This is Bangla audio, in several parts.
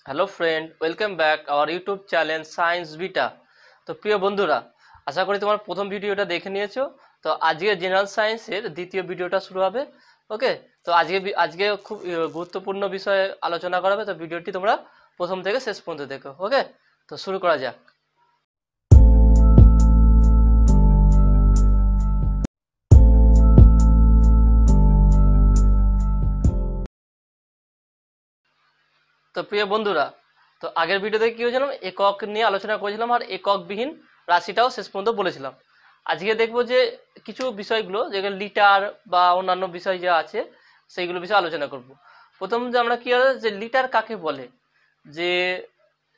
Hello friend, welcome back our YouTube channel science beta. তো প্রিয় বন্ধুরা, আশা করি তোমার প্রথম ভিডিওটা দেখে নিয়েছো। তো আজকে জেনারেল সায়েন্সের দ্বিতীয় ভিডিওটা শুরু হবে। ওকে, তো আজকে খুব গুরুত্বপূর্ণ বিষয়ে আলোচনা করা হবে। তো ভিডিওটি তোমরা প্রথম থেকে শেষ পর্যন্ত দেখো। ওকে, তো শুরু করা যাক। তো প্রিয় বন্ধুরা, তো আগের ভিডিওতে কি হয়েছিলাম, একক নিয়ে আলোচনা করেছিলাম আর এককবিহীন রাশিটাও শেষ পর্যন্ত বলেছিলাম। আজকে দেখবো যে কিছু বিষয়গুলো যেগুলো লিটার বা অন্যান্য বিষয় যা আছে সেইগুলো বিষয়ে আলোচনা করব। প্রথম যে আমরা কি হবে যে লিটার কাকে বলে, যে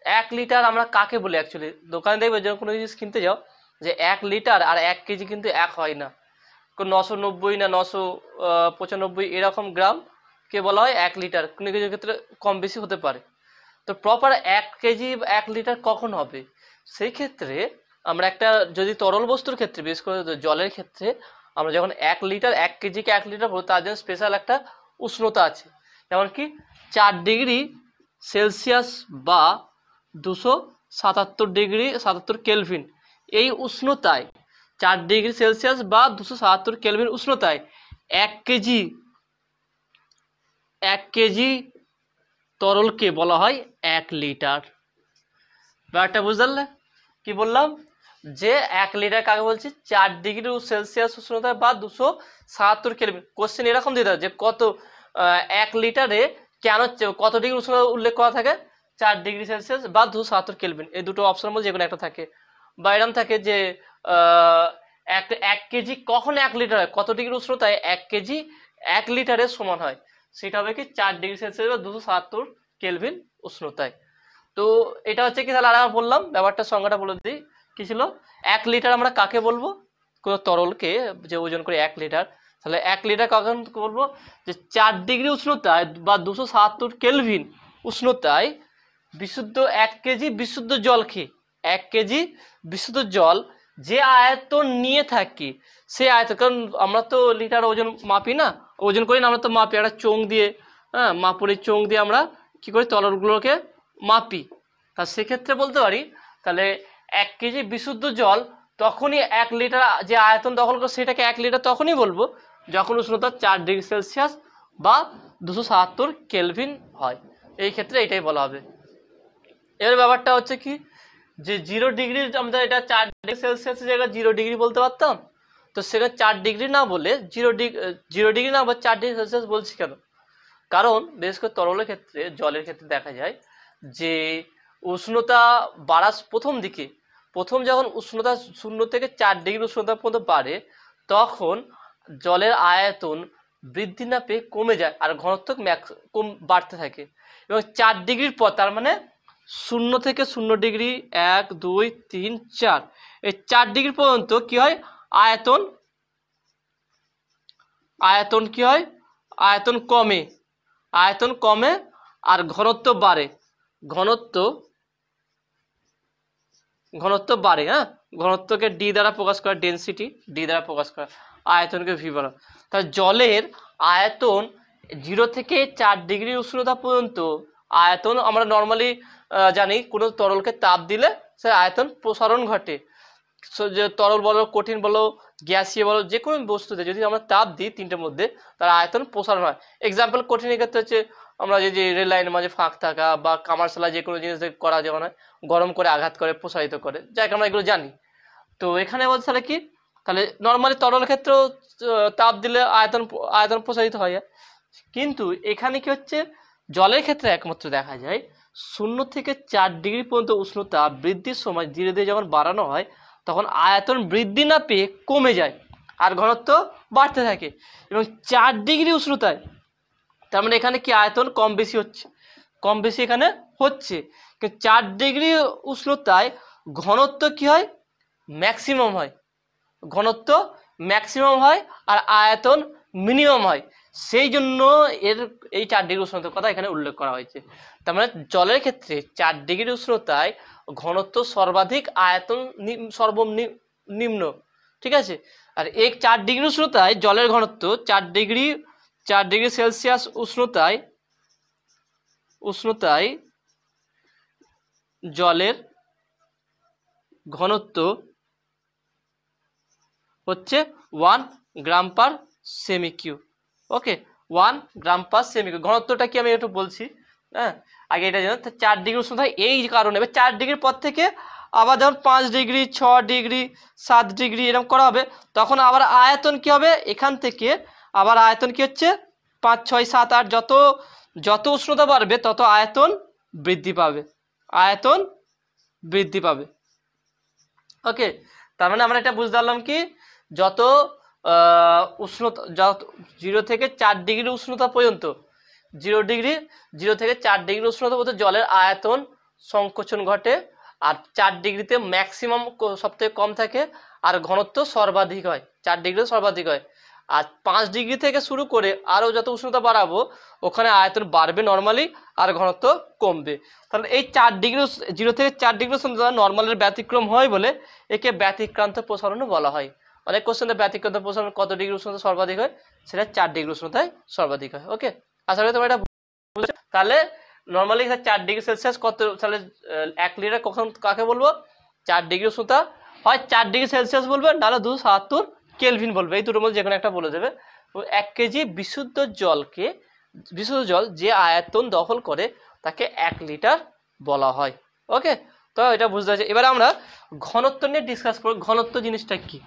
1 লিটার আমরা কাকে বলি। অ্যাকচুয়ালি দোকানে দেখবে যখন কোনো জিনিস কিনতে যাও যে 1 লিটার আর 1 কেজি কিন্তু এক হয় না। 990 না 995 এরকম গ্রাম কে বলা হয় 1 লিটার। কোনো কিছু ক্ষেত্রে কম বেশি হতে পারে। তো প্রপার 1 কেজি 1 লিটার কখন হবে, সেই ক্ষেত্রে আমরা একটা, যদি তরল বস্তুর ক্ষেত্রে বিশেষ করে জলের ক্ষেত্রে আমরা যখন 1 লিটার 1 কেজিকে 1 লিটার বলবো, তার জন্য স্পেশাল একটা উষ্ণতা আছে। যেমন কি 4 ডিগ্রি সেলসিয়াস বা 277 ডিগ্রি 77 কেলভিন এই উষ্ণতায়, 4 ডিগ্রি সেলসিয়াস বা 277 কেলভিন উষ্ণতায় 1 কেজি 1 কেজি তরলকে বলা হয় 1 লিটার। ব্যাপারটা বুঝলে কি বললাম, যে 1 লিটার কাকে বলছি, 4 ডিগ্রি সেলসিয়াস উষ্ণতায় বা 277 কেলভিন। কোশ্চেন এরকম দিতে হবে যে কত 1 লিটারে কেন কত ডিগ্রি উষ্ণতা উল্লেখ করা থাকে, 4 ডিগ্রি সেলসিয়াস বা 277 কেলভিন, এই দুটো অপশনের মধ্যে যে কোনো একটা থাকে। বা এরকম থাকে যে এক কেজি কখন 1 লিটার হয়, কত ডিগ্রি উষ্ণতায় 1 কেজি 1 লিটারের সমান হয়, সেটা হবে কি 4 ডিগ্রি সেলসিয়াস বা 277 কেলভিন উষ্ণতায়। তো এটা হচ্ছে কি, তাহলে আর বললাম ব্যাপারটা, সংজ্ঞাটা বলে দিই কি ছিল। 1 লিটার আমরা কাকে বলবো, কোনো তরলকে যে ওজন করে 1 লিটার, তাহলে 1 লিটার কখন বলবো, যে 4 ডিগ্রি উষ্ণতায় বা 277 কেলভিন উষ্ণতায় বিশুদ্ধ 1 কেজি বিশুদ্ধ জলকে, 1 কেজি বিশুদ্ধ জল যে আয়তন নিয়ে থাকি সেই আয়তন, কারণ আমরা তো লিটার ওজন মাপি না, ওজন করি না, আমরা তো মাপি একটা চোং দিয়ে, হ্যাঁ মাপুরি চোং দিয়ে আমরা কি করি তরলগুলোকে মাপি। তা সেক্ষেত্রে বলতে পারি তাহলে 1 কেজি বিশুদ্ধ জল তখনই 1 লিটার যে আয়তন দখল করে সেটাকে 1 লিটার তখনই বলবো যখন উষ্ণতা 4 ডিগ্রি সেলসিয়াস বা 277 কেলভিন হয়। এই ক্ষেত্রে এটাই বলা হবে। এর ব্যাপারটা হচ্ছে কি, যে 0 ডিগ্রি, আমরা এটা 4 ডিগ্রি সেলসিয়াসের জায়গায় 0 ডিগ্রি বলতে পারতাম। তো সেখানে 4 ডিগ্রি না বলে 0 ডিগ্রি না বা 4 ডিগ্রি সেলসিয়াস বলছি কেন, কারণ বিশেষ করে তরলের ক্ষেত্রে, জলের ক্ষেত্রে দেখা যায় যে উষ্ণতা বাড়ার প্রথম দিকে, প্রথম যখন উষ্ণতা 0 থেকে 4 ডিগ্রি উষ্ণতা পর্যন্ত বাড়ে, তখন জলের আয়তন বৃদ্ধি না পেয়ে কমে যায় আর ঘনত্ব কম বাড়তে থাকে। এবং 4 ডিগ্রির পর, তার মানে 0 থেকে 0 ডিগ্রি, 1 2 3 4, এই 4 ডিগ্রি পর্যন্ত কি হয়, আয়তন আয়তন কি হয়, আয়তন কমে, আয়তন কমে আর ঘনত্ব বাড়ে, ঘনত্ব ঘনত্ব বাড়ে। হ্যাঁ, ঘনত্বকে ডি দ্বারা প্রকাশ করা, ডেনসিটি ডি দ্বারা প্রকাশ করা, আয়তনকে ভি বলা। তাহলে জলের আয়তন 0 থেকে 4 ডিগ্রি উষ্ণতা পর্যন্ত আয়তন আমরা নর্মালি জানি, কোনো তরলকে তাপ দিলে সে আয়তন প্রসারণ ঘটে। যে তরল বলো, কঠিন বলো, গ্যাসীয় বলো, যে কোনো বস্তুতে যদি আমরা তাপ দিই তিনটের মধ্যে, তার আয়তন প্রসারণ হয়। এক্সাম্পল কঠিনের ক্ষেত্রে হচ্ছে আমরা যে রেল লাইনের মাঝে ফাঁক থাকা বা কামারশালা, যে কোনো জিনিস করা যেমন হয়, গরম করে আঘাত করে প্রসারিত করে, যাকে আমরা এগুলো জানি। তো এখানে বলছে তাহলে কি, তাহলে নর্মালি তরল ক্ষেত্রেও তাপ দিলে আয়তন আয়তন প্রসারিত হয়। কিন্তু এখানে কি হচ্ছে, জলের ক্ষেত্রে একমাত্র দেখা যায় 0 থেকে 4 ডিগ্রি পর্যন্ত উষ্ণতা বৃদ্ধির সময় ধীরে ধীরে যখন বাড়ানো হয়, তখন আয়তন বৃদ্ধি না পেয়ে কমে যায় আর ঘনত্ব বাড়তে থাকে। এবং 4 ডিগ্রি উষ্ণতায়, তার মানে এখানে কি আয়তন কম বেশি হচ্ছে, কম বেশি এখানে হচ্ছে। 4 ডিগ্রি উষ্ণতায় ঘনত্ব কি হয়, ম্যাক্সিমাম হয়, ঘনত্ব ম্যাক্সিমাম হয় আর আয়তন মিনিমাম হয়। সেই জন্য এই 4 ডিগ্রি উষ্ণতার কথা এখানে উল্লেখ করা হয়েছে। তার মানে জলের ক্ষেত্রে 4 ডিগ্রি উষ্ণতায় ঘনত্ব সর্বাধিক, আয়তন সর্বনিম্ন, ঠিক আছে। আর এই 4 ডিগ্রি উষ্ণতায় জলের ঘনত্ব 4 ডিগ্রি সেলসিয়াস উষ্ণতায় জলের ঘনত্ব হচ্ছে 1 গ্রাম পার সেমি কিউব। ওকে, 1 গ্রাম পার সেমি কিউব। ঘনত্বটা কি আমি একটু বলছি, হ্যাঁ আগে এটা জানো। 4 ডিগ্রি উষ্ণতা এই কারণে, 4 ডিগ্রির পর থেকে আবার যখন 5 ডিগ্রি 6 ডিগ্রি 7 ডিগ্রি এরকম করা হবে, তখন আবার আয়তন কি হবে, এখান থেকে আবার আয়তন কি হচ্ছে 5 6 7 8, যত যত উষ্ণতা বাড়বে তত আয়তন বৃদ্ধি পাবে, আয়তন বৃদ্ধি পাবে। ওকে, তার মানে আমরা এটা বুঝতে পারলাম কি, যত উষ্ণতা, যত 0 থেকে 4 ডিগ্রি উষ্ণতা পর্যন্ত, 0 থেকে 4 ডিগ্রি উষ্ণতা পর্যন্ত জলের আয়তন সংকোচন ঘটে, আর 4 ডিগ্রিতে ম্যাক্সিমাম সবথেকে কম থাকে, আর ঘনত্ব সর্বাধিক হয়, 4 ডিগ্রিতে সর্বাধিক হয়। আর 5 ডিগ্রি থেকে শুরু করে আরও যত উষ্ণতা বাড়াবো ওখানে আয়তন বাড়বে নর্মালি, আর ঘনত্ব কমবে। তাহলে এই 4 ডিগ্রি 0 থেকে 4 ডিগ্রি উষ্ণতা নর্মালের ব্যতিক্রম হয় বলে একে ব্যতিক্রান্ত প্রসারণও বলা হয়। অনেক কোশ্চেনে ব্যতিক্রান্ত প্রসারণ কত ডিগ্রি উষ্ণতা সর্বাধিক হয়, সেটা 4 ডিগ্রি উষ্ণতায় সর্বাধিক হয়। ওকে, আশা করি তোমরা এটা বুঝছো। তাহলে নর্মালি 4 ডিগ্রি সেলসিয়াস কত, তাহলে 1 লিটার কখন কাকে বলবো, 4 ডিগ্রি উষ্ণতা হয় 4 ডিগ্রি সেলসিয়াস বলবে, নাহলে 277 কেলভিন বলবে, এই দুটোর মধ্যে যে কোনো একটা বলে দেবে। 1 কেজি বিশুদ্ধ জল যে আয়তন দখল করে তাকে 1 লিটার বলা হয়। ওকে, তো এটা বুঝতে পারছি। এবার আমরা ঘনত্ব নিয়ে ডিসকাস করব। ঘনত্ব জিনিসটা কি,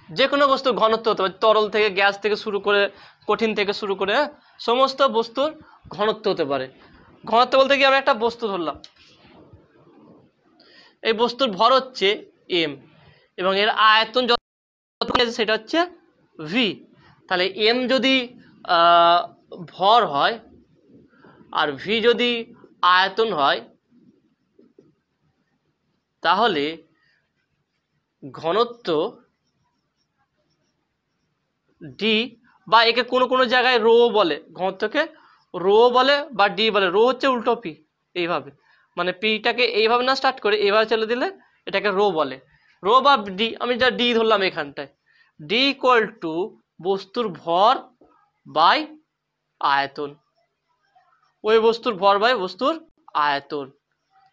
যে কোনো বস্তুর ঘনত্ব হতে পারে, তরল থেকে গ্যাস থেকে শুরু করে কঠিন থেকে শুরু করে, সমস্ত বস্তুর ঘনত্ব হতে পারে। ঘনত্ব বলতে কি, আমরা একটা বস্তু ধরলাম, এই বস্তুর ভর হচ্ছে এম এবং এর আয়তন যত সেটা হচ্ছে ভি। তাহলে এম যদি ভর হয় আর ভি যদি আয়তন হয়, তাহলে ঘনত্ব ডি, বা একে কোনো কোনো জায়গায় রো বলে, ঘনত্বকে রো বলে বা ডি বলে। রো হচ্ছে উল্টো পি, এইভাবে, মানে পিটাকে এইভাবে না স্টার্ট করে এইভাবে চলে দিলে এটাকে রো বলে। রো বা ডি, আমি যা ডি ধরলাম এখানটায়, ডি ইকুয়াল টু বস্তুর ভর বাই আয়তন, ওই বস্তুর ভর বাই বস্তুর আয়তন।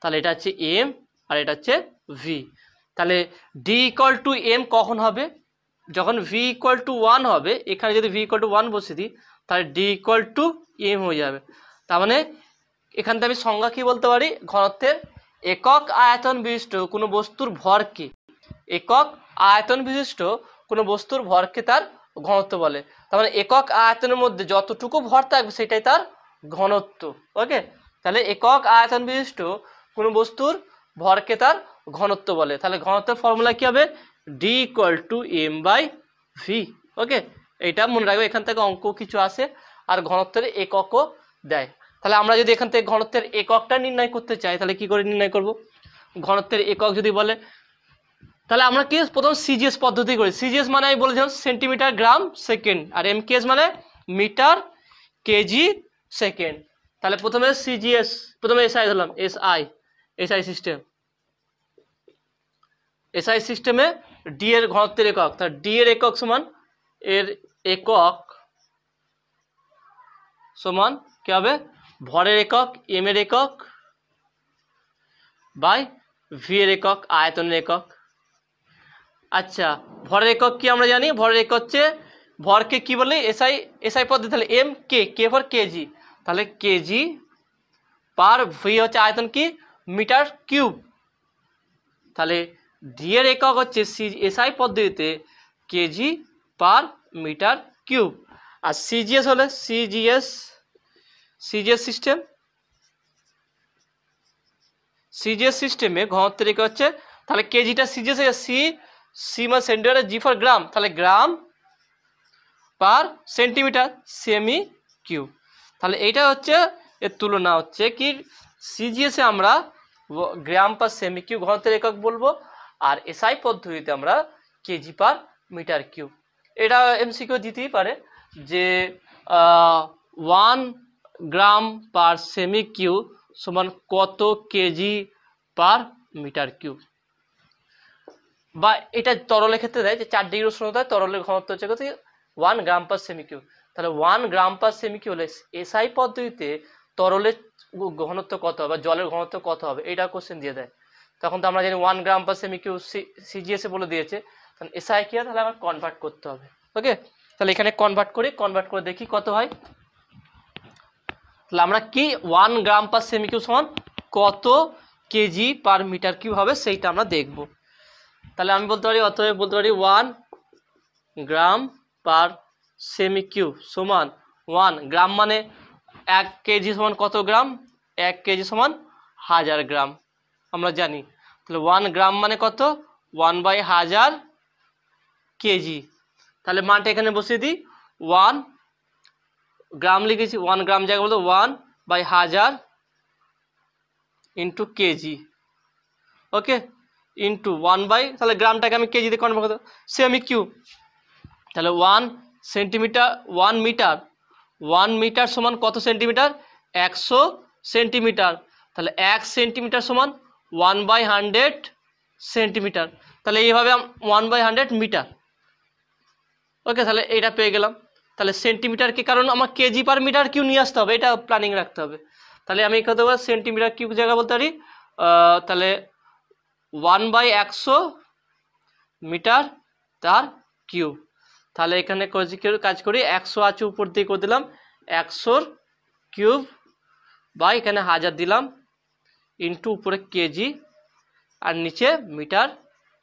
তাহলে এটা হচ্ছে এম আর এটা হচ্ছে ভি। তাহলে ডি ইকুয়াল টু এম কখন হবে, যখন ভি ইকুয়াল টু 1 হবে। এখানে যদি ভি ইকুয়াল টু 1 বসিয়ে দিই, তাহলে ডি ইকুয়াল টু এম হয়ে যাবে। তার মানে এখান থেকে আমি সংজ্ঞা কি বলতে পারি, ঘনত্বের একক আয়তন বিশিষ্ট কোনো বস্তুর ভরকে, একক আয়তন বিশিষ্ট কোনো বস্তুর ভরকে তার ঘনত্ব বলে। তার মানে একক আয়তনের মধ্যে যতটুকু ভর থাকবে সেটাই তার ঘনত্ব। ওকে, তাহলে একক আয়তন বিশিষ্ট কোনো বস্তুর ভরকে তার ঘনত্ব বলে। তাহলে ঘনত্বের ফর্মুলা কি হবে, D equal to M by V. Okay, এইটা মনে রাখবে, এখান থেকে অঙ্ক কিছু আসে আর ঘনত্বের এককও দেয়। তাহলে আমরা যদি এখান থেকে ঘনত্বের এককটা নির্ণয় করতে চাই, তাহলে কি করে নির্ণয় করব, ঘনত্বের একক যদি বলে, তাহলে আমরা কি প্রথম সিজিএস পদ্ধতি করি। সিজিএস মানে আমি বলেছিলাম সেন্টিমিটার গ্রাম সেকেন্ড, আর এমকেএস মানে মিটার কেজি সেকেন্ড। তাহলে প্রথমে সিজিএস, প্রথমে এসআই ধরলাম, এসআই সিস্টেম, এসআই সিস্টেমে ডি এর ঘনত্বের একক, তার ডি এর একক সমান, এর একক সমান কি হবে, ভরের একক এম এর একক বাই ভি এর একক আয়তনের একক। আচ্ছা, ভরের একক কি আমরা জানি, ভরের একক হচ্ছে, ভরকে কি বলে, এসআই পদ্ধতি। তাহলে এম কে ফর কেজি, তাহলে কেজি পার ভি হচ্ছে আয়তন কি, মিটার কিউব। তাহলে ডি এর একক হচ্ছে এসআই পদ্ধতিতে কেজি পার মিটার কিউব। আর সিজিএস হলে সিজিএস সিস্টেমে ঘনত্বের একক হচ্ছে, তাহলে কেজিটা সিজিএস সি মানে সেন্টিমিটার, জি ফর গ্রাম, তাহলে গ্রাম পার সেন্টিমিটার সেমি কিউব। তাহলে এইটা হচ্ছে এর তুলনা, হচ্ছে কি সিজিএসে আমরা গ্রাম পার সেমি কিউব ঘনত্বের একক বলবো, আর এসআই পদ্ধতিতে আমরা কেজি পার মিটার কিউব। এটা এমসিকিউ দিতেই পারে যে 1 গ্রাম পার সেমি কিউব সমান কত কেজি পার মিটার কিউব। বা এটা তরলের ক্ষেত্রে দেয় যে 4 ডিগ্রি উষ্ণতায় তরলের ঘনত্ব হচ্ছে কত, 1 গ্রাম পার সেমি কিউব। তাহলে 1 গ্রাম পার সেমি কিউব হলে এসআই পদ্ধতিতে তরলের ঘনত্ব কত হবে বা জলের ঘনত্ব কত হবে, এইটা কোশ্চেন দিয়ে দেয়। তখন তো আমরা জানি 1 গ্রাম পার সেমি কিউব সিজিএসে বলে দিয়েছে, তাহলে এসআই কি হয়, তাহলে আমার কনভার্ট করতে হবে। ওকে, তাহলে এখানে কনভার্ট করে দেখি কত হয়। তাহলে আমরা কি 1 গ্রাম পার সেমি কিউব সমান কত কেজি পার মিটার কিউব হবে সেইটা আমরা দেখব। তাহলে আমি বলতে পারি, অতএব বলতে পারি 1 গ্রাম পার সেমি কিউব সমান 1 গ্রাম মানে 1 কেজি সমান কত গ্রাম, 1 কেজি সমান 1000 গ্রাম আমরা জানি। তাহলে 1 গ্রাম মানে কত, 1/1000 কেজি। তাহলে মানটা এখানে বসিয়ে দিই, 1 গ্রাম লিখেছি, 1 গ্রাম জায়গায় বলতো 1/1000 into KG. Okay, into 1 by, তাহলে গ্রামটাকে আমি কেজিতে কনভার্ট করতে সেমি কিউব। তাহলে 1 সেন্টিমিটার 1 মিটার 1 মিটার সমান কত সেন্টিমিটার, 100 সেন্টিমিটার। তাহলে 1 সেন্টিমিটার সমান 1/100 সেন্টিমিটার। তাহলে এইভাবে 1/100 মিটার। ওকে, তাহলে এটা পেয়ে গেলাম। তাহলে সেন্টিমিটারকে, কারণ আমার কেজি পার মিটার কিউ নিয়ে আসতে হবে, এটা প্ল্যানিং রাখতে হবে। তাহলে আমি কত বলবো, সেন্টিমিটার কিউব জায়গা বলতে পারি তাহলে 1/100 মিটার তার কিউব। তাহলে এখানে কাজ করি, 100 আছে উপর দিয়ে করে দিলাম 100 কিউব বা এখানে 1000 দিলাম ইন্টু উপরে কেজি আর নিচে মিটার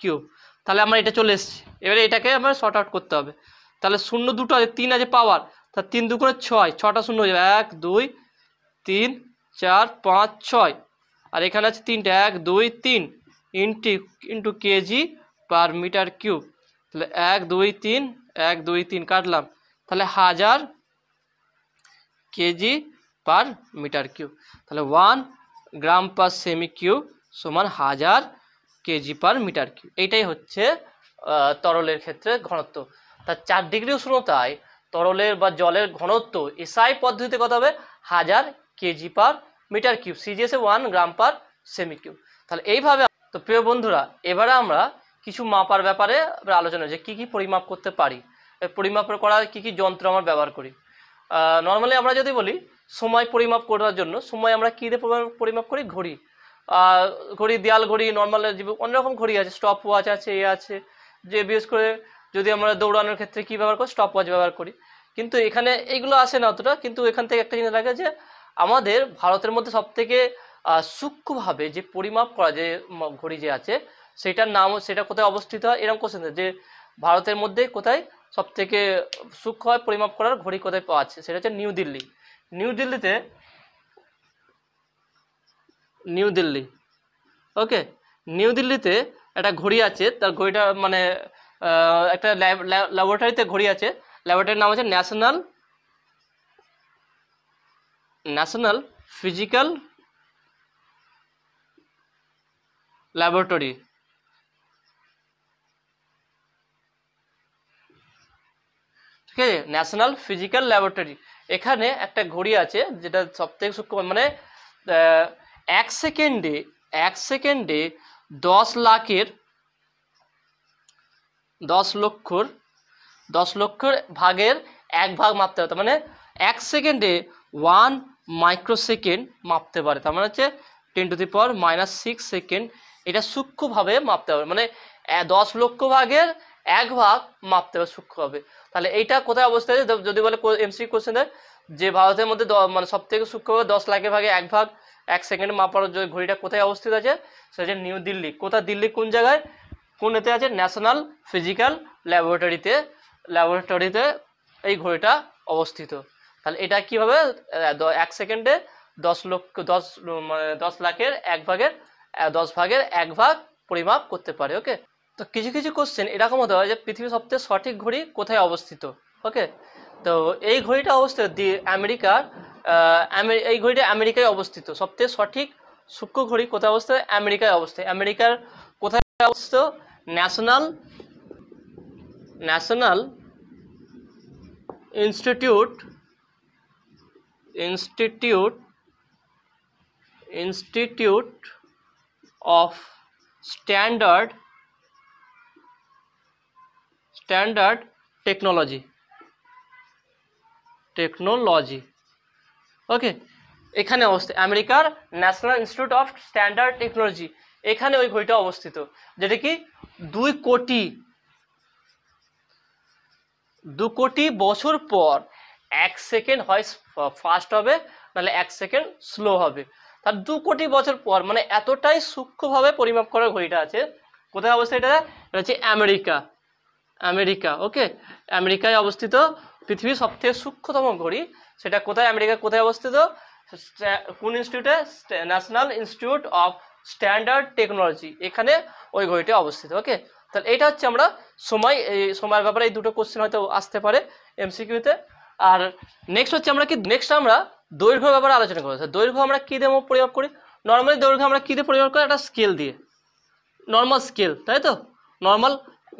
কিউব। তাহলে আমার এটা চলে এসছে। এবারে এটাকে আমার শর্ট আউট করতে হবে। তাহলে শূন্য দুটো আছে, 3 আছে পাওয়ার, তা 3 2 6, 6টা শূন্য হয়ে যাবে, 1 2 3 4 5 6। আর এখানে আছে 3টে, 1 2 3 into KG per metre cube. তাহলে 1 2 3 1 2 3 কাটলাম, তাহলে 1000 কেজি পার মিটার কিউব। তাহলে 1 গ্রাম পার সেমি কিউব সমান 1000 কেজি পার মিটার কিউব। এইটাই হচ্ছে তরলের ক্ষেত্রে ঘনত্ব। তার 4 ডিগ্রি উষ্ণতায় তরলের বা জলের ঘনত্ব এসআই পদ্ধতিতে কত হবে, 1000 কেজি পার মিটার কিউব, সিজিএসে 1 গ্রাম পার সেমি কিউব। তাহলে এইভাবে। তো প্রিয় বন্ধুরা, এবারে আমরা কিছু মাপার ব্যাপারে আলোচনা, যে কি কি পরিমাপ করতে পারি, পরিমাপ করার কি কি যন্ত্র আমরা ব্যবহার করি। নর্মালি আমরা যদি বলি সময় পরিমাপ করার জন্য, সময় আমরা কী দিয়ে পরিমাপ করি, ঘড়ি। ঘড়ি, দেয়াল ঘড়ি, নর্মাল অন্য রকম ঘড়ি আছে, স্টপ ওয়াচ আছে, এ আছে, যে বিশেষ করে যদি আমরা দৌড়ানোর ক্ষেত্রে কী ব্যবহার করি, স্টপ ওয়াচ ব্যবহার করি। কিন্তু এখানে এইগুলো আসে না অতটা। কিন্তু এখান থেকে একটা জিনিস লাগে যে আমাদের ভারতের মধ্যে সবথেকে সূক্ষ্মভাবে যে পরিমাপ করা যে ঘড়ি যে আছে, সেটার নাম, সেটা কোথায় অবস্থিত হয়, এরকম কোশ্চেন, যে ভারতের মধ্যে কোথায় সব থেকে সূক্ষ্ম হয় পরিমাপ করার ঘড়ি কোথায় পাওয়া যাচ্ছে, সেটা হচ্ছে নিউ দিল্লি। নিউ দিল্লি ওকে, নিউ দিল্লিতে একটা ঘড়ি আছে, তার ঘড়িটা মানে একটা ল্যাবরেটরিতে ঘড়ি আছে, ল্যাবরেটরির নাম আছে ন্যাশনাল ফিজিক্যাল ল্যাবরেটরি। ঠিক আছে, ন্যাশনাল ফিজিক্যাল ল্যাবরেটরি। এখানে একটা ঘড়ি আছে যেটা সব থেকে সূক্ষ্ম, মানে 1 সেকেন্ডে 10 লক্ষর ভাগের 1 ভাগ মাপতে হবে। মানে 1 সেকেন্ডে 1 মাইক্রোসেকেন্ড মাপতে পারে, তার মানে হচ্ছে 10⁻⁻⁶ সেকেন্ড। এটা সূক্ষ্মভাবে মাপতে হবে, মানে 10 লক্ষ ভাগের 1 ভাগ মাপতে হবে সূক্ষ্মভাবে। তাহলে এইটা কোথায় অবস্থিত আছে, যদি বলে এমসি কোশ্চেন দেয় যে ভারতের মধ্যে মানে সব থেকে সূক্ষ্মভাবে 10 লাখের ভাগে 1 ভাগ 1 সেকেন্ডে মাপার যে ঘড়িটা কোথায় অবস্থিত আছে, সেটা হচ্ছে নিউ দিল্লি। কোথায়, দিল্লি কোন জায়গায়, কোন এতে আছে, ন্যাশনাল ফিজিক্যাল ল্যাবরেটরিতে এই ঘড়িটা অবস্থিত। তাহলে এটা কিভাবে 1 সেকেন্ডে 10 লাখের 1 ভাগের 10 ভাগের 1 ভাগ পরিমাপ করতে পারে। ওকে, তো কিছু কিছু কোশ্চেন এরকম হতে হয় যে পৃথিবীর সবথেকে সঠিক ঘড়ি কোথায় অবস্থিত। ওকে, তো এই ঘড়িটা অবস্থিত আমেরিকার, এই ঘড়িটা আমেরিকায় অবস্থিত। সবথেকে সঠিক সূক্ষ্ম ঘড়ি কোথায় অবস্থিত, আমেরিকায় অবস্থিত। আমেরিকার কোথায় অবস্থিত, national institute of standard technology. Okay, এখানে অবস্থিত, আমেরিকার national institute of standard technology, এখানে ওই ঘড়িটা অবস্থিত, যেটা কি 2 কোটি বছর পর 1 সেকেন্ড হয় ফাস্ট হবে, নাহলে 1 সেকেন্ড স্লো হবে। তার 2 কোটি বছর পর, মানে এতটাই সূক্ষ্মভাবে পরিমাপ করার ঘড়িটা আছে। কোথায় অবস্থিত এটা? এটা হচ্ছে আমেরিকা। ওকে, আমেরিকায় অবস্থিত পৃথিবীর সবথেকে সূক্ষ্মতম ঘড়ি। সেটা কোথায়? আমেরিকা কোথায় অবস্থিত? কোন ইনস্টিটিউটে? National institute of standard technology, এখানে ওই ঘড়িটা অবস্থিত। ওকে, তাহলে এটা হচ্ছে আমরা সময়ের ব্যাপারে এই দুটো কোশ্চেন হয়তো আসতে পারে এমসিকিউতে। আর নেক্সট হচ্ছে আমরা দৈর্ঘ্য ব্যাপারে আলোচনা করবো। দৈর্ঘ্য আমরা কি দিয়ে পরিমাপ করি? নর্মালি দৈর্ঘ্য আমরা কি দিয়ে পরিমাপ করি? একটা স্কেল দিয়ে, নর্মাল স্কেল, তাই তো? নর্মাল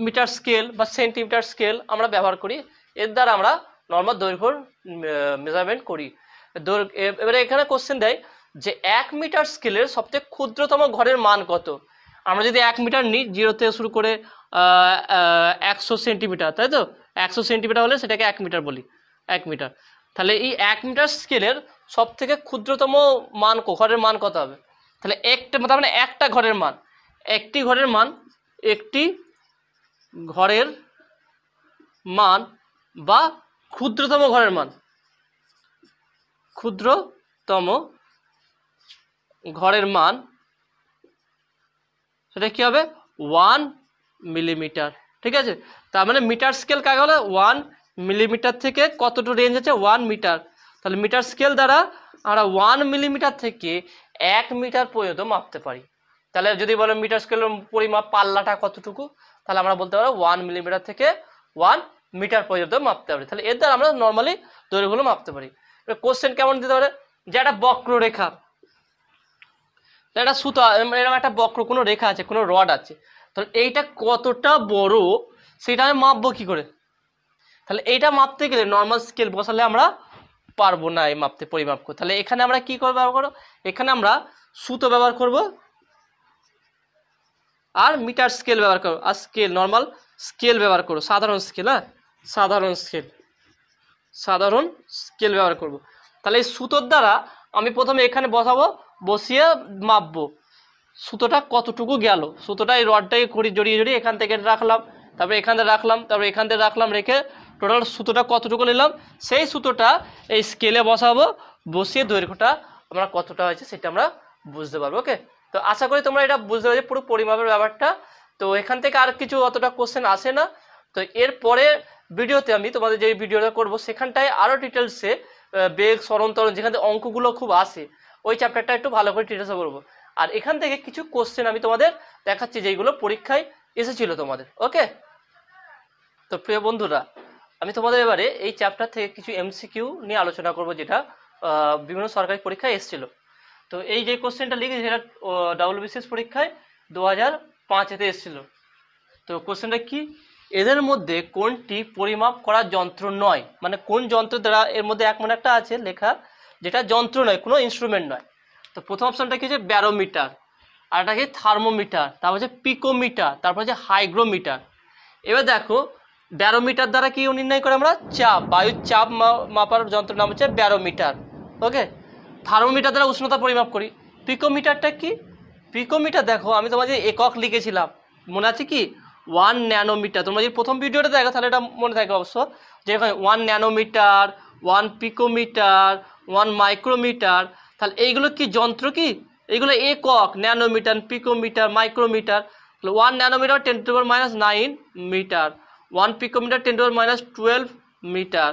মিটার স্কেল বা সেন্টিমিটার স্কেল আমরা ব্যবহার করি, এর দ্বারা আমরা নর্মাল দৈর্ঘ্য মেজারমেন্ট করি। এবারে এখানে কোশ্চেন দেয় যে 1 মিটার স্কেলের সবচেয়ে ক্ষুদ্রতম ঘরের মান কত? আমরা যদি 1 মিটার নিই, 0 থেকে শুরু করে 100 সেন্টিমিটার, তাই তো? 100 সেন্টিমিটার হলে সেটাকে 1 মিটার বলি, 1 মিটার। তাহলে এই 1 মিটার স্কেলের সব থেকে ক্ষুদ্রতম ঘরের মান কত হবে? তাহলে তার মানে একটা ঘরের মান, একটি ঘরের মান বা ক্ষুদ্রতম ঘরের মান সেটা কি হবে? 1 মিলিমিটার। ঠিক আছে, তার মানে মিটার স্কেল কাকে বলে? 1 মিলিমিটার থেকে কতটুকু রেঞ্জ আছে? 1 মিটার। তাহলে মিটার স্কেল দ্বারা আমরা 1 মিলিমিটার থেকে 1 মিটার পর্যন্ত মাপতে পারি। তাহলে যদি বলো মিটার স্কেলের পরিমাপ পাল্লাটা কতটুকু, তাহলে আমরা বলতে পারবো 1 মিলিমিটার থেকে 1 মিটার পর্যন্ত মাপতে পারি। তাহলে এর দ্বারা আমরা নর্মালি দৈর্ঘ্যগুলো মাপতে পারি। কোশ্চেন কেমন দিতে পারে? যে একটা বক্ররেখা, একটা সুতো, এরকম একটা বক্র কোনো রেখা আছে, কোনো রড আছে, তাহলে এইটা কতটা বড় সেটা আমি মাপবো কি করে? তাহলে এইটা মাপতে গেলে নর্মাল স্কেল বসালে আমরা পারবো না এই পরিমাপ করতে। তাহলে এখানে আমরা কি ব্যবহার করবো? এখানে আমরা সুতো ব্যবহার করব আর মিটার স্কেল ব্যবহার করবো, আর নর্মাল স্কেল ব্যবহার করবো, সাধারণ স্কেল। হ্যাঁ, সাধারণ স্কেল ব্যবহার করব। তাহলে এই সুতোর দ্বারা আমি প্রথমে এখানে বসিয়ে মাপবো সুতোটা কতটুকু গেল। সুতোটা এই রডটাকে জড়িয়ে এখান থেকে রাখলাম, তারপরে এখান থেকে রাখলাম, তারপরে এখান থেকে রাখলাম, রেখে টোটাল সুতোটা কতটুকু নিলাম, সেই সুতোটা এই স্কেলে বসিয়ে দৈর্ঘ্যটা আমরা কতটা হয়েছে সেটা আমরা বুঝতে পারবো। ওকে, তো আশা করি তোমরা এটা বুঝতে পারছো পুরো পরিমাপের ব্যাপারটা। তো এখান থেকে আর কিছু অতটা কোশ্চেন আসে না। তো এর পরে ভিডিওতে আমি তোমাদের যে ভিডিওটা করব সেখানটায় আরো ডিটেলসে বেগ, সরণ, ত্বরণ, যেখান থেকে অঙ্কগুলো খুব আসে, ওই চ্যাপ্টারটা একটু ভালো করে ডিটেলসে করবো। আর এখান থেকে কিছু কোশ্চেন আমি তোমাদের দেখাচ্ছি যেগুলো পরীক্ষায় এসেছিল তোমাদের। ওকে, তো প্রিয় বন্ধুরা, আমি তোমাদের এবারে এই চ্যাপ্টার থেকে কিছু এমসিকিউ নিয়ে আলোচনা করব, যেটা বিভিন্ন সরকারি পরীক্ষায় এসেছিল। তো এই যে কোশ্চেনটা লিখেছি সেটা WBCS পরীক্ষায় 2005-তে এসেছিল। তো কোশ্চেনটা কি? এদের মধ্যে কোনটি পরিমাপ করার যন্ত্র নয়? মানে কোন যন্ত্র দ্বারা, এর মধ্যে একটা আছে লেখা যেটা যন্ত্র নয়, কোনো ইনস্ট্রুমেন্ট নয়। তো প্রথম অপশনটা কি হচ্ছে? ব্যারোমিটার, আর একটা কি থার্মোমিটার, তারপর হচ্ছে পিকোমিটার, তারপর হচ্ছে হাইগ্রোমিটার। এবার দেখো, ব্যারোমিটার দ্বারা কি নির্ণয় করে আমরা? চাপ, বায়ুর চাপ মাপার যন্ত্রের নাম হচ্ছে ব্যারোমিটার। ওকে, থার্মোমিটার দ্বারা উষ্ণতা পরিমাপ করি। পিকোমিটারটা কি? পিকোমিটার দেখো, আমি তোমাদের একক লিখেছিলাম, মনে আছে কি? 1 ন্যানোমিটার। তোমরা যদি প্রথম ভিডিওটা দেখো তাহলে এটা মনে থাকবে অবশ্য, যে 1 ন্যানোমিটার, 1 পিকোমিটার, 1 মাইক্রোমিটার। তাহলে এইগুলো কি যন্ত্র? কি এইগুলো একক, nanometre, picometre, micrometre. 1 nanometre 10⁻⁹ metre, 1 picometre 10⁻12 metre,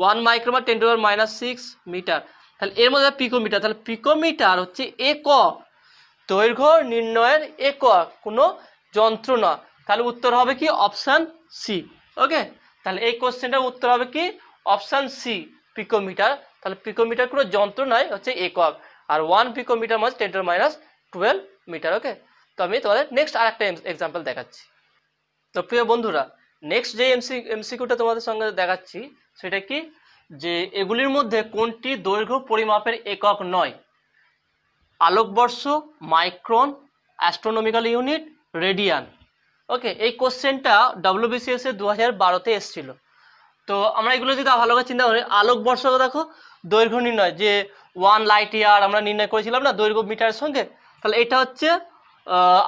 1 micrometre 10⁻6 metre. তাহলে এর মধ্যে পিকোমিটার, তাহলে পিকোমিটার হচ্ছে একক, দৈর্ঘ্য নির্ণয়ের একক, কোনো যন্ত্র না। তাহলে উত্তর হবে কি? Option C. ওকে, তাহলে এই কোশ্চেনটার উত্তর হবে কি? Option C, picometre. তাহলে পিকোমিটার কোনো যন্ত্র নয়, হচ্ছে একক। আর 1 পিকোমিটার মানে 10⁻12 মিটার। ওকে, তো আমি তোমাদের নেক্সট আর একটা এক্সাম্পল দেখাচ্ছি। তো প্রিয় বন্ধুরা, নেক্সট যে এমসিকিউটা তোমাদের সঙ্গে দেখাচ্ছি সেটা কি? যে এগুলির মধ্যে কোনটি দৈর্ঘ্য পরিমাপের একক নয়? আলোকবর্ষ, মাইক্রন, অ্যাস্ট্রোনমিক্যাল ইউনিট, রেডিয়ান। ওকে, এই কোশ্চেনটা WBCS 2012-তে এসেছিল। তো আমরা এগুলো যদি ভালো করে চিন্তা করি, আলোকবর্ষ দেখো দৈর্ঘ্য নির্ণয়, যে 1 লাইট ইয়ার আমরা নির্ণয় করেছিলাম না দৈর্ঘ্য মিটারের সঙ্গে। তাহলে এটা হচ্ছে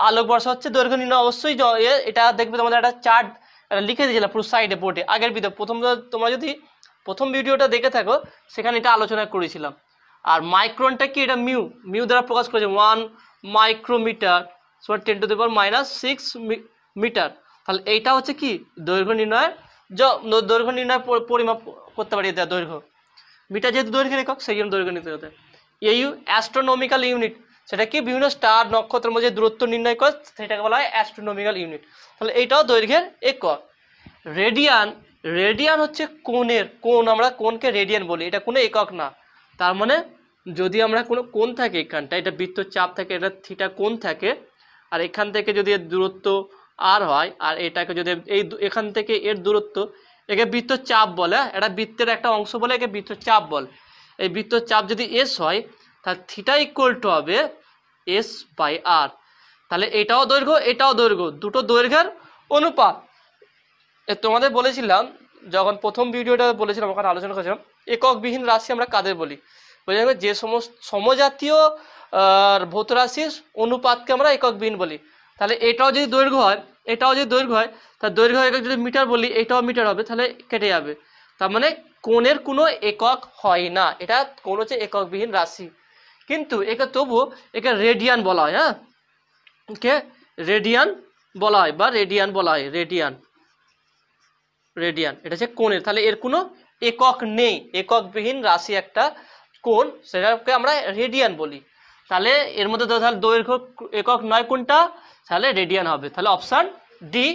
আলোকবর্ষ হচ্ছে দৈর্ঘ্য নির্ণয়। অবশ্যই এটা দেখবে তোমাদের একটা চার্ট লিখে দিয়েছিলাম পুরো সাইডে বোর্ডে আগের ভিডিও তোমরা যদি প্রথম ভিডিওটা দেখে থাকো সেখানে এটা আলোচনা করেছিলাম। আর মাইক্রনটা কি, এটা মিউ দ্বারা প্রকাশ করেছে 1 মাইক্রোমিটার সমান 10⁻⁻6 মিটার। তাহলে এইটা হচ্ছে কি দৈর্ঘ্য নির্ণয়ের দৈর্ঘ্য নির্ণয় পরিমাপ করতে পারি এটা দৈর্ঘ্য। মিটার যেহেতু দৈর্ঘ্যের একক সেই জন্য দৈর্ঘ্য নিতে হতে। এইউ অ্যাস্ট্রোনমিক্যাল ইউনিট, সেটা কি বিভিন্ন স্টার নক্ষত্রের মধ্যে দূরত্ব নির্ণয় করে সেটাকে বলা হয় অ্যাস্ট্রোনমিক্যাল ইউনিট। তাহলে এইটাও দৈর্ঘ্যের একক। রেডিয়ান হচ্ছে কোণ, আমরা কোণকে রেডিয়ান বলি, এটা কোনো একক না। তার মানে যদি আমরা কোনো কোণ থাকে এখানটা, এটা বৃত্তচাপ থাকে, এটা থিটা কোণ থাকে, আর এখান থেকে যদি এর দূরত্ব আর হয়, আর এটাকে যদি এখান থেকে এর দূরত্ব, একে বৃত্তচাপ বলে, এটা বৃত্তের একটা অংশ বলে একে বৃত্তচাপ বলে। এই বৃত্তচাপ যদি এস হয় তাহলে থিটা ইকুয়াল টু হবে S/R। তাহলে এটাও দৈর্ঘ্য, দুটো দৈর্ঘ্যের অনুপাত। তোমাদের বলেছিলাম যখন প্রথম ভিডিওটা বলেছিলাম ওখানে আলোচনা করেছিলাম এককবিহীন রাশি আমরা কাদের বলি, বুঝে যাবে যে সমস্ত সমজাতীয় ভৌত রাশির অনুপাতকে আমরা এককবিহীন বলি। তাহলে এটাও যদি দৈর্ঘ্য হয় তার দৈর্ঘ্য একক যদি মিটার বলি, এটাও মিটার হবে, তাহলে কেটে যাবে। তার মানে কোণের কোনো একক হয় না, এটা কোণ হচ্ছে এককবিহীন রাশি। কিন্তু একে তবুও একে রেডিয়ান বলা হয়। হ্যাঁ, একে রেডিয়ান বলা হয় বা রেডিয়ান বলা হয়, রেডিয়ান এটা হচ্ছে কোণের। তাহলে এর কোনো একক নেই, এককবিহীন রাশি একটা কোণ, সেটাকে আমরা রেডিয়ান বলি। তাহলে এর মধ্যে তাহলে দৈর্ঘ্য একক নয় কোনটা, তাহলে রেডিয়ান হবে। তাহলে অপশান ডি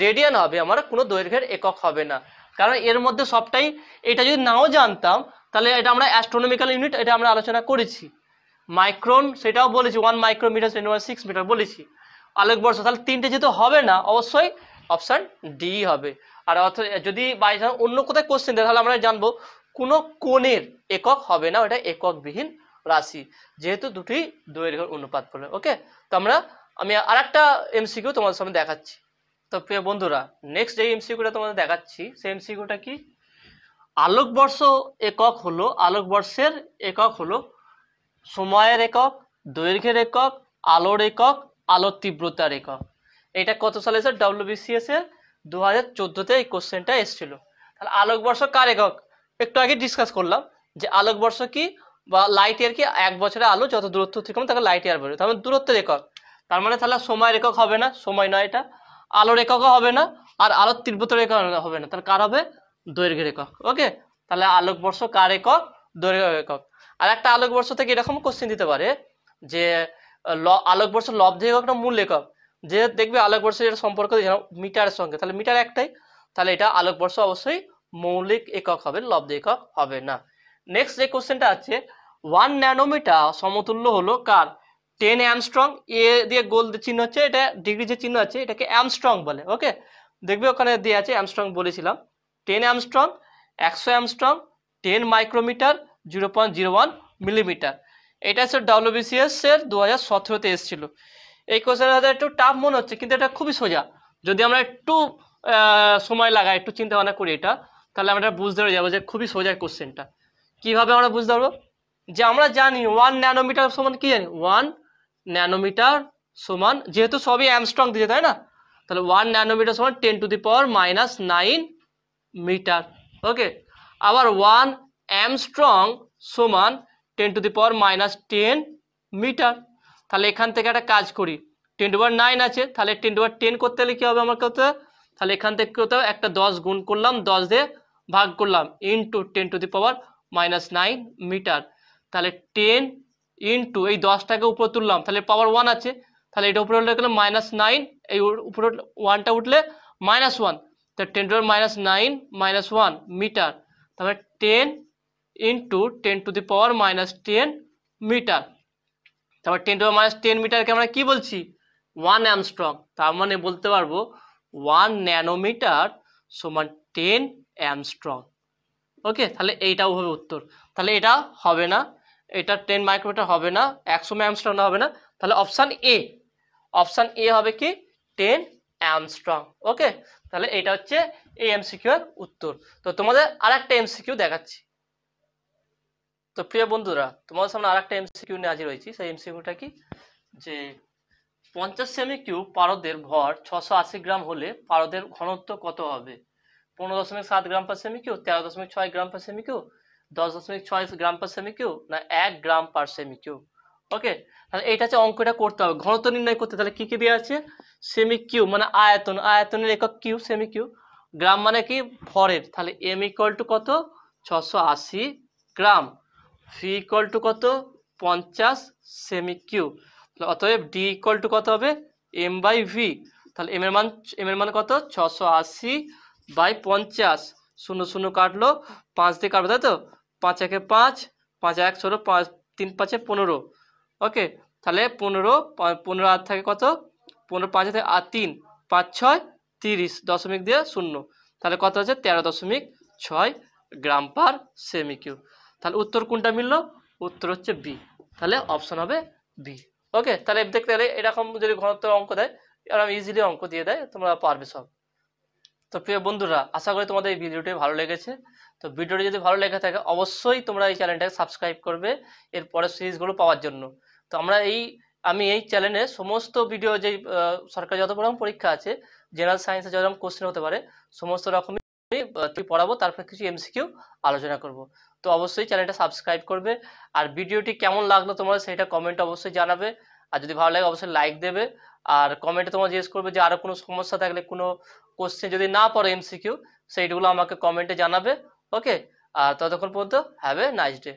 রেডিয়ান হবে, আমার কোনো দৈর্ঘ্যের একক হবে না, কারণ এর মধ্যে সবটাই। এটা যদি নাও জানতাম তাহলে এটা আমরা অ্যাস্ট্রোনমিক্যাল ইউনিট এটা আমরা আলোচনা করেছি। মাইক্রন সেটাও বলেছি, 1 মাইক্রোমিটার 10⁻6 মিটার বলেছি। আলোকবর্ষ তাহলে তিনটে যেহেতু হবে না, অবশ্যই অপশান ডি হবে। আর যদি বাই চান্স অন্য কোথায় কোশ্চেন দেয় তাহলে আমরা জানবো কোনো কোণের একক হবে না, ওটা এককবিহীন রাশি, যেহেতু দুটি দৈর্ঘ্যের অনুপাত বলে। ওকে, তো আমি আর একটা এমসিকিউ তোমাদের সামনে দেখাচ্ছি। তো প্রিয় বন্ধুরা, নেক্সট যে এমসিকিউটা তোমাদের দেখাচ্ছি সেই এমসিকিউটা কি, আলোকবর্ষের একক হলো সময়ের একক, দৈর্ঘ্যের একক, আলোর একক, আলোর তীব্রতার একক। এটা কত সালে এসে WBCS এর 2014-তে এই কোশ্চেনটা এসেছিল। তাহলে আলোকবর্ষ কার একক, একটু আগে ডিসকাস করলাম যে আলোকবর্ষ কি বা লাইট ইয়ার কি, এক বছরের আলো যত দূরত্ব থেকে তাকে লাইট ইয়ার বলে, তার মানে দূরত্বের একক। তার মানে তাহলে সময়ের একক হবে না, সময় নয় এটা, আলোর এককও হবে না, আর আলোর তীব্রতার একক হবে না, তাহলে কার হবে, দৈর্ঘ্যের একক। ওকে, তাহলে আলোকবর্ষ কার একক, দৈর্ঘ্যের একক। আর একটা আলোকবর্ষ থেকে এরকম কোশ্চেন দিতে পারে যে আলোকবর্ষ লব্ধ একক না মূল একক, যে দেখবে আলোকবর্ষের যেটা সম্পর্ক মিটারের সঙ্গে, তাহলে মিটার একটাই, তাহলে এটা আলোকবর্ষ অবশ্যই মৌলিক একক হবে, লব্ধ একক হবে না। নেক্সট যে কোশ্চেনটা আছে, 1 ন্যানোমিটার সমতুল্য হলো কার, 10 অ্যামস্ট্রং। এ দিয়ে গোল চিহ্ন হচ্ছে, এটা ডিগ্রি যে চিহ্ন আছে এটাকে অ্যামস্ট্রং বলে। ওকে, দেখবে ওখানে দিয়ে আছে অ্যামস্ট্রং বলেছিলাম, 10 অ্যামস্ট্রং, 100 অ্যামস্ট্রং, 10 মাইক্রোমিটার, 0.01 মিলিমিটার। এটা হচ্ছে WBCS এর 2017-তে এসেছিল। এই কোশ্চেনটা একটু টাফ মনে হচ্ছে, কিন্তু এটা খুবই সোজা। যদি আমরা একটু সময় লাগাই, একটু চিন্তা ভাবনা করি এটা, তাহলে আমরা বুঝতে পেরে যাবো যে খুবই সোজা কোশ্চেনটা। কিভাবে আমরা বুঝতে পারবো, যে আমরা জানি 1 ন্যানোমিটার সমান কি জানি, 1 ন্যানোমিটার সমান, যেহেতু সবই অ্যামস্ট্রং দিয়েছে তাই না, তাহলে 1 ন্যানোমিটার সমান 10⁻⁻9 মিটার। ওকে, আবার 1 অ্যামস্ট্রং সমান 10⁻10 মিটার। তাহলে এখান থেকে একটা কাজ করি, 10⁻9 আছে, তাহলে 10⁻10 করতে হলে কি হবে আমার করতে, তাহলে এখান থেকে করতে হবে একটা 10 গুণ করলাম, 10 দিয়ে ভাগ করলাম, ইন্টু 10⁻⁹ মিটার। তাহলে 10 ইন্টু এই 10টাকে উপরে তুললাম, তাহলে পাওয়ার 1 আছে, তাহলে এটা উপরে উঠলে গেলে -9, এই উপরে 1টা উঠলে -1, তাহলে 10⁻⁹ মিটার। তাহলে 10 ইন্টু 10⁻⁻10 মিটার। তারপর 10⁻10 মিটারকে আমরা কি বলছি, 1 অ্যামস্ট্রং। তার মানে বলতে পারবো 1 ন্যানোমিটার সমান 10 অ্যামস্ট্রং। ওকে, তাহলে এইটাও হবে উত্তর। তাহলে এটা হবে না, এটা 10 মাইক্রোমিটার হবে না, 100 অ্যামস্ট্রং হবে না, তাহলে অপশান এ হবে কি 10 অ্যামস্ট্রং। ওকে, তাহলে এটা হচ্ছে এই এমসিকিউ এর উত্তর। তো তোমাদের আরেকটা এমসিকিউ দেখাচ্ছি। তো প্রিয় বন্ধুরা, তোমাদের সামনে আরেকটা এমসিকিউ নিয়ে হাজির হয়েছি। সেই এমসিকিউটা কি, যে 50 সেমি কিউব পারদের ভর 680 গ্রাম হলে পারদের ঘনত্ব কত হবে? 15.7 গ্রাম পার সেমি কিউব, 13.6 গ্রাম পার সেমি কিউব, 10.6 গ্রাম পার সেমি কিউব, না 1 গ্রাম পার সেমি কিউব। ওকে, তাহলে এইটা হচ্ছে অঙ্কটা করতে হবে, ঘনত্ব নির্ণয় করতে। তাহলে কি কি দেওয়া আছে? সেমি কিউব মানে আয়তন, আয়তনের একক কিউব, সেমি কিউব। গ্রাম মানে কি? ভরের। তাহলে এম ইকুয়াল টু কত? 680 গ্রাম। ভি ইকুয়াল টু কত? 50 সেমি কিউব। অতএব ডি ইকুয়াল টু কত হবে? M by V. তাহলে এম এর মান কত? 680 বাই 50। শূন্য শূন্য কাটলো, 5 দিয়ে কাটবো, তাই তো? 5 একে 5, 5 1 ষোলো, 5 3 5 15। ওকে, তাহলে 15 আর থাকে কত? 15 5 থেকে আর 3 5 6 30, দশমিক দিয়ে শূন্য। তাহলে কত হচ্ছে? 13.6 গ্রাম পার সেমি কিউব। তাহলে উত্তর কোনটা মিললো? উত্তর হচ্ছে বি। তাহলে অপশন হবে বি। ওকে, তাহলে দেখতে গেলে এরকম যদি ঘনত্বের অঙ্ক দেয়, এরকম ইজিলি অঙ্ক দিয়ে দেয়, তোমরা পারবে সব। তো প্রিয় বন্ধুরা, আশা করি তোমাদের এই ভিডিওটি ভালো লেগেছে। তো ভিডিওটি যদি ভালো লেগে থাকে অবশ্যই তোমরা এই চ্যানেলটাকে সাবস্ক্রাইব করবে এর পরের সিরিজগুলো পাওয়ার জন্য। তো আমি এই চ্যানেলে সমস্ত ভিডিও, যেই সরকারি যত রকম পরীক্ষা আছে, জেনারেল সায়েন্সে যত রকম কোশ্চেন হতে পারে, সমস্ত রকমই পড়াবো, তারপর কিছু এমসিকিউ আলোচনা করব। তো অবশ্যই চ্যানেলটা সাবস্ক্রাইব করবে। আর ভিডিওটি কেমন লাগলো তোমরা সেটা কমেন্ট অবশ্যই জানাবে। আর যদি ভালো লাগে অবশ্যই লাইক দেবে। আর কমেন্টে তোমরা জিজ্ঞেস করবে যে আরো কোনো সমস্যা থাকলে, কোনো কোশ্চেন যদি না পড়ো এমসিকিউ, সেইগুলো আমাকে কমেন্টে জানাবে। ওকে, আর ততক্ষণ পর্যন্ত হ্যাভ এ নাইস ডে।